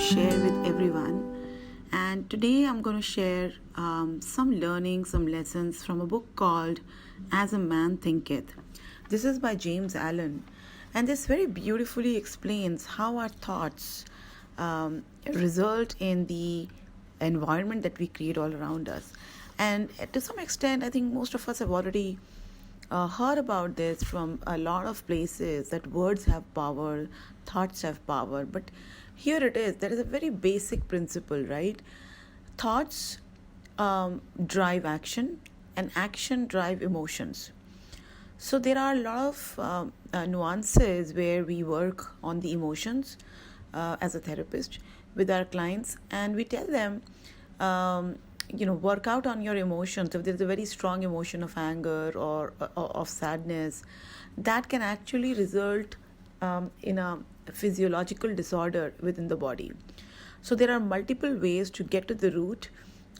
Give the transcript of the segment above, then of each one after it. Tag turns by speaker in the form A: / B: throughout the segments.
A: share with everyone. And today I'm going to share some learning, some lessons from a book called As a Man Thinketh. This is by James Allen. And this very beautifully explains how our thoughts result in the environment that we create all around us. And to some extent, I think most of us have already heard about this from a lot of places, that words have power, thoughts have power. But here it is, there is a very basic principle, right? Thoughts drive action, and action drive emotions. So there are a lot of nuances where we work on the emotions as a therapist with our clients, and we tell them, work out on your emotions. If there's a very strong emotion of anger or of sadness, that can actually result in a physiological disorder within the body. So there are multiple ways to get to the root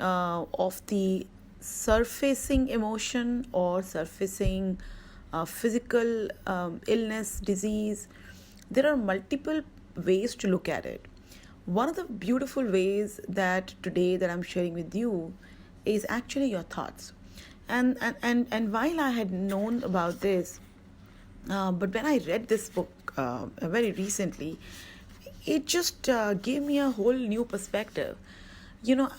A: of the surfacing emotion or surfacing physical illness, disease. There are multiple ways to look at it. One of the beautiful ways that I'm sharing with you is actually your thoughts. And while I had known about this, but when I read this book very recently, it just gave me a whole new perspective. You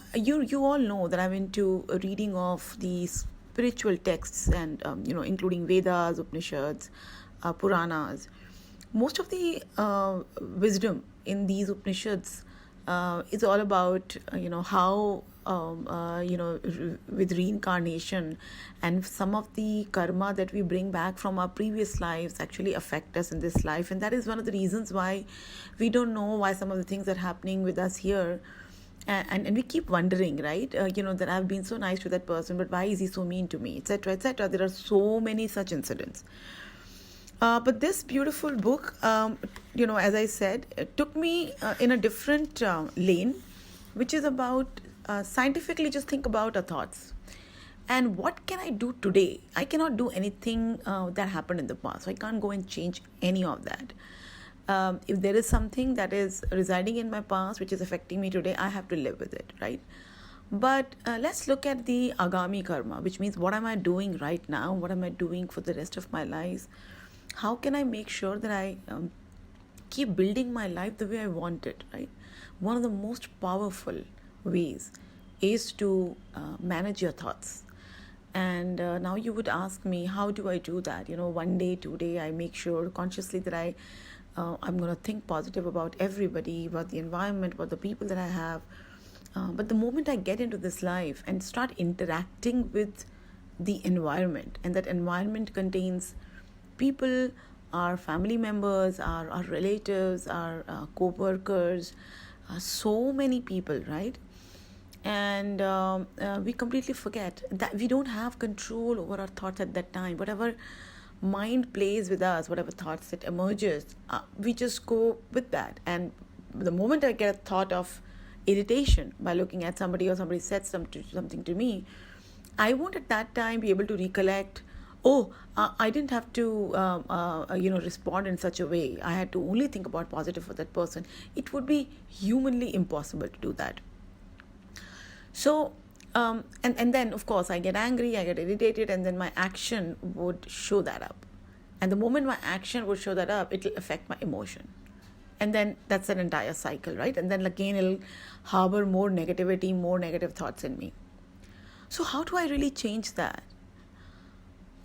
A: all know that I'm into reading of these spiritual texts and including Vedas, Upanishads, Puranas. Most of the wisdom in these Upanishads is all about how with reincarnation and some of the karma that we bring back from our previous lives actually affect us in this life. And that is one of the reasons why we don't know why some of the things are happening with us here. And we keep wondering, right? That I've been so nice to that person, but why is he so mean to me, etc., etc. There are so many such incidents. But this beautiful book, as I said, it took me in a different lane, which is about scientifically just think about our thoughts. And what can I do today? I cannot do anything that happened in the past. So I can't go and change any of that. If there is something that is residing in my past which is affecting me today, I have to live with it, right? But let's look at the agami karma, which means what am I doing right now? What am I doing for the rest of my life? How can I make sure that I keep building my life the way I want it, right? One of the most powerful ways is to manage your thoughts. And now you would ask me, how do I do that? One day, today, I make sure consciously that I'm going to think positive about everybody, about the environment, about the people that I have. But the moment I get into this life and start interacting with the environment, and that environment contains people, our family members, our relatives, our co-workers, so many people, right? And we completely forget that we don't have control over our thoughts at that time. Whatever mind plays with us, whatever thoughts that emerges, we just go with that. And the moment I get a thought of irritation by looking at somebody, or somebody said something to me, I won't at that time be able to recollect, I didn't have to respond in such a way. I had to only think about positive for that person. It would be humanly impossible to do that. So and then of course I get angry, I get irritated, and then my action would show that up. And the moment my action would show that up, it'll affect my emotion. And then that's an entire cycle, right? And then again it'll harbor more negativity, more negative thoughts in me. So how do I really change that?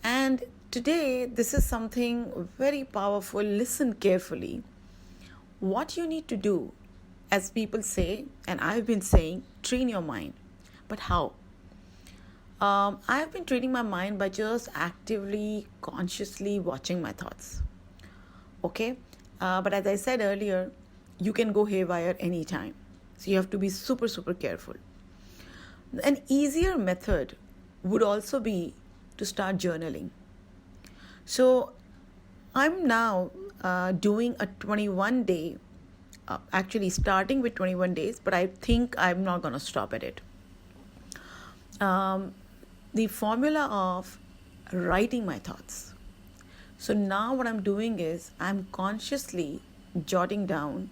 A: And today, this is something very powerful. Listen carefully. What you need to do, as people say, and I've been saying, train your mind. But how? I've been training my mind by just actively, consciously watching my thoughts. Okay? But as I said earlier, you can go haywire anytime. So you have to be super, super careful. An easier method would also be to start journaling. So I'm now doing a 21-day, actually starting with 21 days, but I think I'm not going to stop at it. The formula of writing my thoughts. So now what I'm doing is I'm consciously jotting down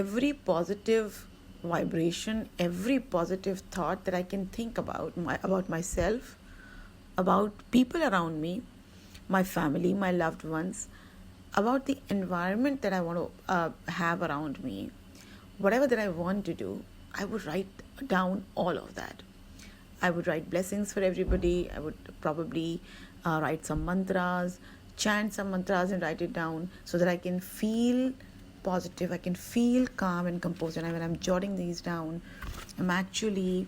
A: every positive vibration, every positive thought that I can think about myself, about people around me, my family, my loved ones, about the environment that I want to have around me, whatever that I want to do, I would write down all of that. I would write blessings for everybody. I would probably write some mantras, chant some mantras and write it down so that I can feel positive. I can feel calm and composed. And when I'm jotting these down, I'm actually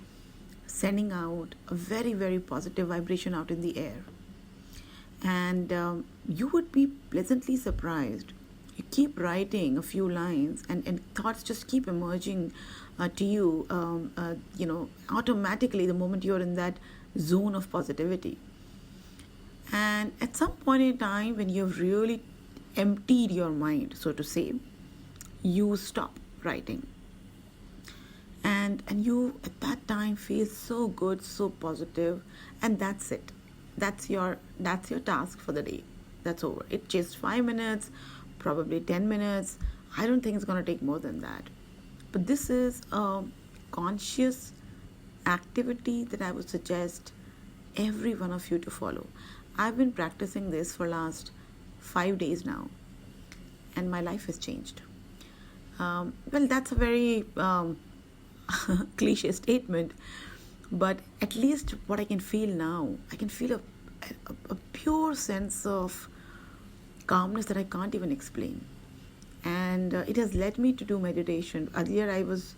A: sending out a very, very positive vibration out in the air. And you would be pleasantly surprised. You keep writing a few lines, and thoughts just keep emerging to you, automatically the moment you're in that zone of positivity. And at some point in time, when you've really emptied your mind, so to say, you stop writing. And you at that time feel so good, so positive, and that's it. That's your task for the day. That's over. It's just 5 minutes, probably 10 minutes. I don't think it's going to take more than that. But this is a conscious activity that I would suggest every one of you to follow. I've been practicing this for last 5 days now, and my life has changed. Well, that's a very cliche statement, but at least what I can feel now, I can feel a pure sense of calmness that I can't even explain. And it has led me to do meditation. Earlier, I was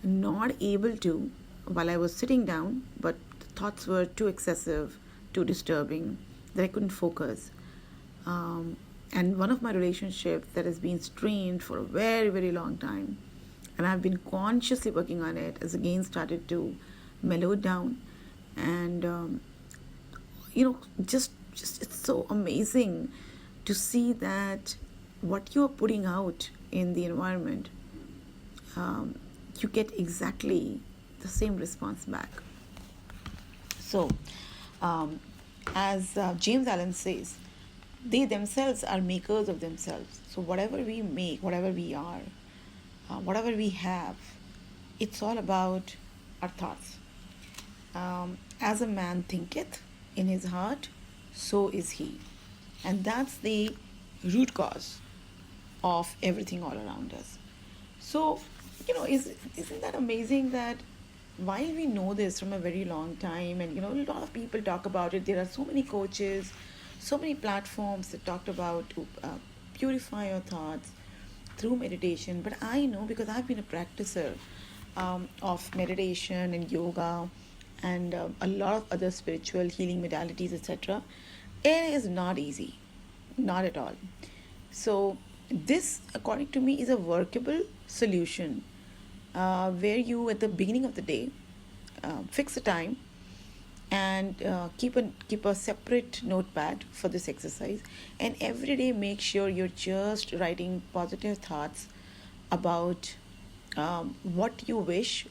A: not able to while I was sitting down, but the thoughts were too excessive, too disturbing, that I couldn't focus. And one of my relationships that has been strained for a very, very long time, and I've been consciously working on it, has again started to mellow down. And just it's so amazing to see that what you're putting out in the environment, you get exactly the same response back. So, as James Allen says, they themselves are makers of themselves. So whatever we make, whatever we are, whatever we have, it's all about our thoughts. As a man thinketh in his heart, so is he. And that's the root cause of everything all around us. So, isn't that amazing that while we know this from a very long time, and a lot of people talk about it, there are so many coaches, so many platforms that talked about to purify your thoughts through meditation. But I know, because I've been a practicer of meditation and yoga and a lot of other spiritual healing modalities, etc., it is not easy, not at all. So this, according to me, is a workable solution, where you, at the beginning of the day, fix a time and keep a separate notepad for this exercise, and every day make sure you're just writing positive thoughts about what you wish,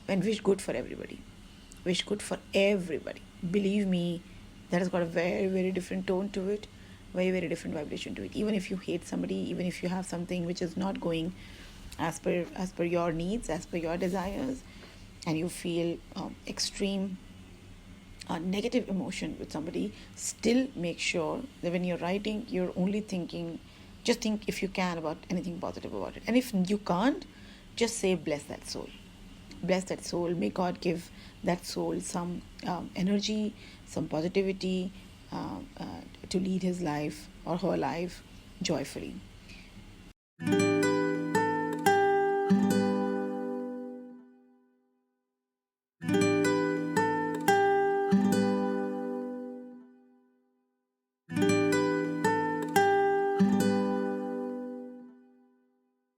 A: and wish good for everybody. Wish good for everybody. Believe me, that has got a very, very different tone to it, very, very different vibration to it. Even if you hate somebody, even if you have something which is not going as per your needs, as per your desires, and you feel extreme negative emotion with somebody, still make sure that when you're writing, you're only thinking, just think, if you can, about anything positive about it. And if you can't, just say, bless that soul. Bless that soul. May God give that soul some energy, some positivity to lead his life or her life joyfully.